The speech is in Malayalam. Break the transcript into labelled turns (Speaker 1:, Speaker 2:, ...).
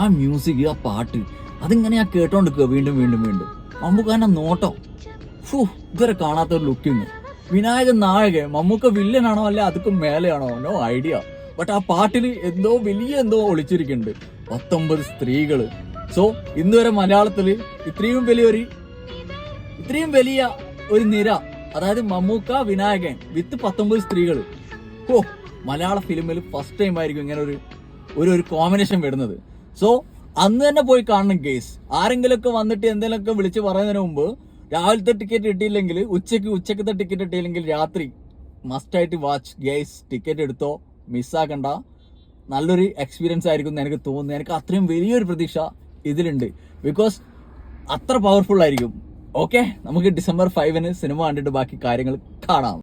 Speaker 1: ആ മ്യൂസിക്, ആ പാട്ട്, അതിങ്ങനെ ഞാൻ കേട്ടോണ്ടിരിക്കുക വീണ്ടും വീണ്ടും വീണ്ടും. മമ്മൂക്കാന്റെ നോട്ടം, ഇതുവരെ കാണാത്തൊരു ലുക്കിങ്. വിനായകൻ നായകൻ, മമ്മൂക്ക വില്ലനാണോ അല്ലെ അതൊക്കെ മേലെയാണോ, നോ ഐഡിയ. ബട്ട് ആ പാട്ടിൽ എന്തോ ഒളിച്ചിരിക്കുന്നുണ്ട്. 19 സ്ത്രീകള്. സോ ഇന്ന് വരെ മലയാളത്തില് ഇത്രയും വലിയ ഒരു നിര, അതായത് മമ്മൂക്ക, വിനായകൻ വിത്ത് 19 സ്ത്രീകള്. മലയാള ഫിലിമിൽ ഫസ്റ്റ് ടൈം ആയിരിക്കും ഇങ്ങനെ ഒരു കോമ്പിനേഷൻ വരുന്നത്. സോ അന്ന് തന്നെ പോയി കാണണം ഗേസ്. ആരെങ്കിലുമൊക്കെ വന്നിട്ട് എന്തെങ്കിലുമൊക്കെ വിളിച്ച് പറയുന്നതിന് മുമ്പ് രാവിലത്തെ ടിക്കറ്റ് കിട്ടിയില്ലെങ്കിൽ ഉച്ചക്കത്തെ ടിക്കറ്റ് കിട്ടിയില്ലെങ്കിൽ രാത്രി മസ്റ്റായിട്ട് വാച്ച് ഗേസ്. ടിക്കറ്റ് എടുത്തോ, മിസ്സാക്കണ്ട. നല്ലൊരു എക്സ്പീരിയൻസ് ആയിരിക്കും എന്ന് എനിക്ക് തോന്നുന്നു. എനിക്ക് അത്രയും വലിയൊരു പ്രതീക്ഷ ഇതിലുണ്ട്, ബിക്കോസ് അത്ര പവർഫുൾ ആയിരിക്കും. ഓക്കെ, നമുക്ക് December 5 സിനിമ കണ്ടിട്ട് ബാക്കി കാര്യങ്ങൾ കാണാം.